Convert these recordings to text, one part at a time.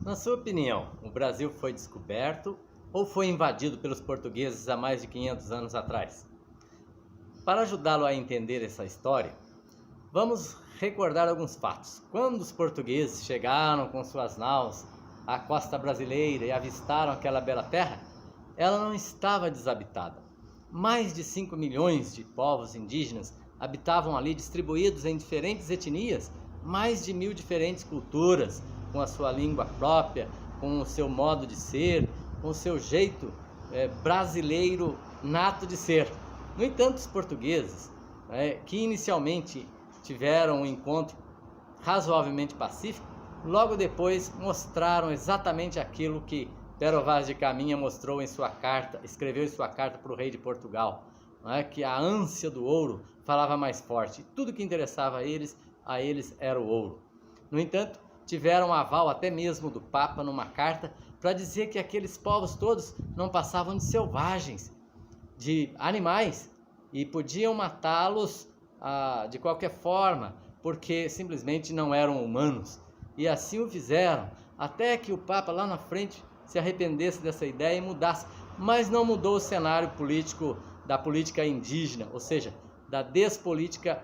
Na sua opinião, o Brasil foi descoberto ou foi invadido pelos portugueses há mais de 500 anos atrás? Para ajudá-lo a entender essa história, vamos recordar alguns fatos. Quando os portugueses chegaram com suas naus à costa brasileira e avistaram aquela bela terra, ela não estava desabitada. Mais de 5 milhões de povos indígenas habitavam ali, distribuídos em diferentes etnias, mais de 1000 diferentes culturas, com a sua língua própria, com o seu modo de ser, com o seu jeito brasileiro nato de ser. No entanto, os portugueses, que inicialmente tiveram um encontro razoavelmente pacífico, logo depois mostraram exatamente aquilo que Pero Vaz de Caminha mostrou em sua carta, escreveu em sua carta para o rei de Portugal, que a ânsia do ouro falava mais forte. Tudo que interessava a eles era o ouro. No entanto, tiveram aval até mesmo do Papa numa carta para dizer que aqueles povos todos não passavam de selvagens, de animais, e podiam matá-los de qualquer forma, porque simplesmente não eram humanos. E assim o fizeram, até que o Papa lá na frente se arrependesse dessa ideia e mudasse, mas não mudou o cenário político da política indígena, ou seja, da despolítica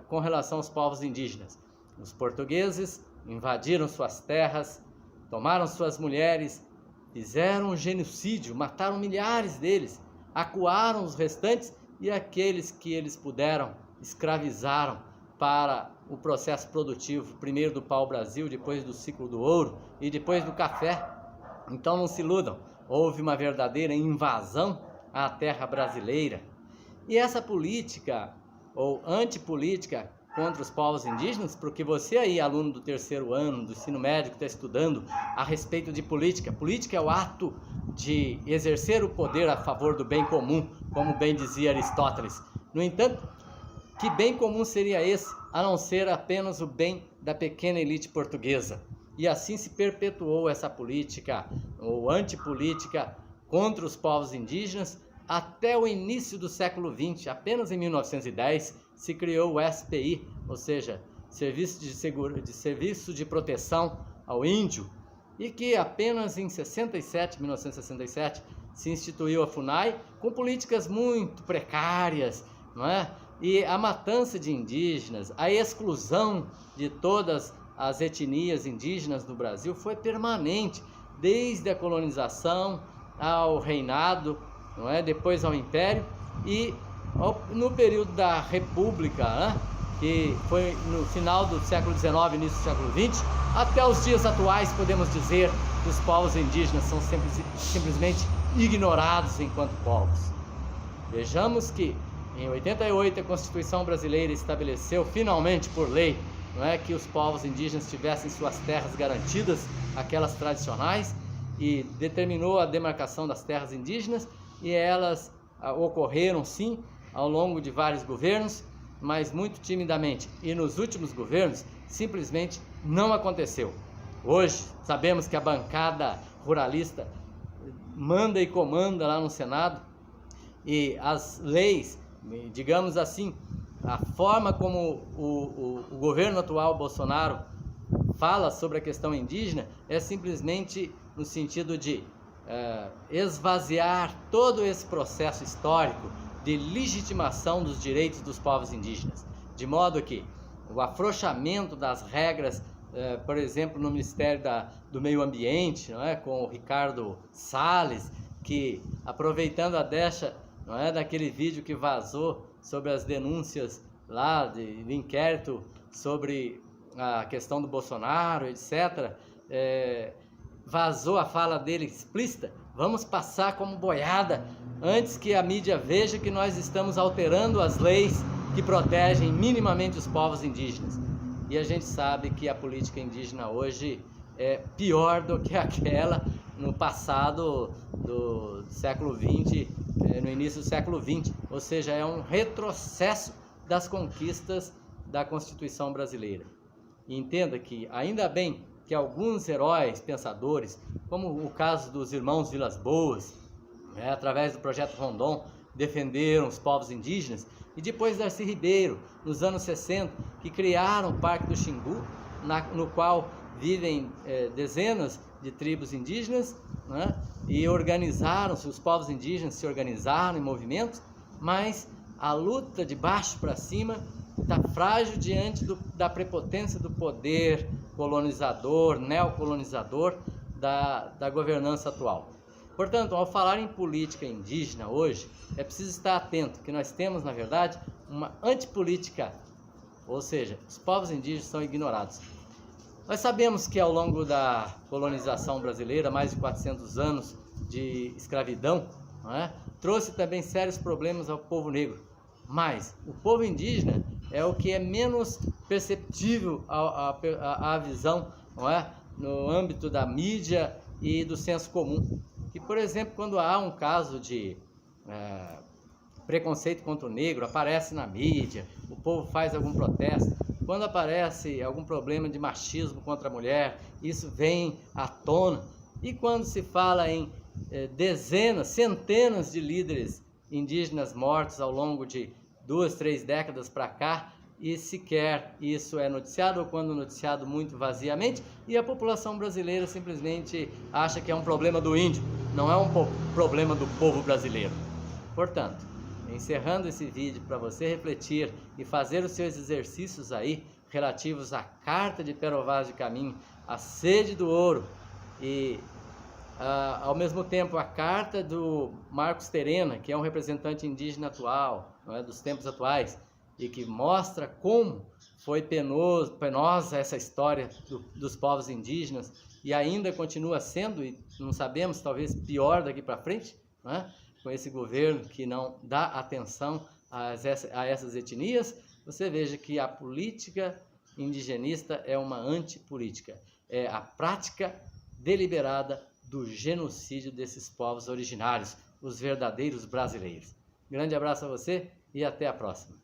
com relação aos povos indígenas. Os portugueses invadiram suas terras, tomaram suas mulheres, fizeram um genocídio, mataram milhares deles, acuaram os restantes e aqueles que eles puderam, escravizaram para o processo produtivo, primeiro do pau-brasil, depois do ciclo do ouro e depois do café. Então não se iludam, houve uma verdadeira invasão à terra brasileira. E essa política, ou antipolítica, contra os povos indígenas, porque você aí, aluno do 3º ano do ensino médio, que está estudando a respeito de política. Política é o ato de exercer o poder a favor do bem comum, como bem dizia Aristóteles. No entanto, que bem comum seria esse, a não ser apenas o bem da pequena elite portuguesa? E assim se perpetuou essa política, ou antipolítica, contra os povos indígenas, até o início do século XX. Apenas em 1910 se criou o SPI, ou seja, Serviço de Proteção ao Índio, e que apenas em 1967, se instituiu a FUNAI, com políticas muito precárias, não é? E a matança de indígenas, a exclusão de todas as etnias indígenas no Brasil foi permanente, desde a colonização ao reinado, não é? Depois ao Império e no período da República, que foi no final do século XIX, início do século XX, até os dias atuais podemos dizer que os povos indígenas são simplesmente ignorados enquanto povos. Vejamos que em 88 a Constituição brasileira estabeleceu finalmente por lei, não é, que os povos indígenas tivessem suas terras garantidas, aquelas tradicionais, e determinou a demarcação das terras indígenas, e elas ocorreram sim ao longo de vários governos, mas muito timidamente, e nos últimos governos simplesmente não aconteceu. Hoje sabemos que a bancada ruralista manda e comanda lá no Senado, e as leis, digamos assim, a forma como o governo atual, Bolsonaro, fala sobre a questão indígena é simplesmente no sentido de esvaziar todo esse processo histórico de legitimação dos direitos dos povos indígenas, de modo que o afrouxamento das regras, por exemplo, no Ministério do Meio Ambiente, não é, com o Ricardo Salles, que, aproveitando a deixa, não é, daquele vídeo que vazou sobre as denúncias lá de inquérito sobre a questão do Bolsonaro, etc., vazou a fala dele explícita: vamos passar como boiada antes que a mídia veja que nós estamos alterando as leis que protegem minimamente os povos indígenas. E a gente sabe que a política indígena hoje é pior do que aquela no passado do século XX, no início do século XX, ou seja, é um retrocesso das conquistas da Constituição brasileira. E entenda que, ainda bem que alguns heróis pensadores, como o caso dos irmãos Vilas Boas, através do Projeto Rondon, defenderam os povos indígenas, e depois Darcy Ribeiro, nos anos 60, que criaram o Parque do Xingu, no qual vivem dezenas de tribos indígenas, né? E organizaram-se, os povos indígenas se organizaram em movimentos, mas a luta de baixo para cima está frágil diante da prepotência do poder colonizador, neocolonizador da governança atual. Portanto, ao falar em política indígena hoje, é preciso estar atento que nós temos, na verdade, uma antipolítica, ou seja, os povos indígenas são ignorados. Nós sabemos que ao longo da colonização brasileira, mais de 400 anos de escravidão, não é? Trouxe também sérios problemas ao povo negro. Mas o povo indígena é o que é menos perceptível à visão, não é? No âmbito da mídia e do senso comum. E, por exemplo, quando há um caso de preconceito contra o negro, aparece na mídia, o povo faz algum protesto. Quando aparece algum problema de machismo contra a mulher, isso vem à tona. E quando se fala em dezenas, centenas de líderes indígenas mortos ao longo de 2, 3 décadas para cá, e sequer isso é noticiado, ou quando noticiado muito vaziamente, e a população brasileira simplesmente acha que é um problema do índio, não é um problema do povo brasileiro. Portanto, encerrando esse vídeo para você refletir e fazer os seus exercícios aí relativos à carta de Pero Vaz de Caminha, a sede do ouro e ao mesmo tempo a carta do Marcos Terena, que é um representante indígena atual, não é, dos tempos atuais, e que mostra como foi penosa essa história dos povos indígenas e ainda continua sendo, e não sabemos, talvez pior daqui para frente, não é? Com esse governo que não dá atenção a essas etnias. Você veja que a política indigenista é uma antipolítica, é a prática deliberada do genocídio desses povos originários, os verdadeiros brasileiros. Grande abraço a você e até a próxima.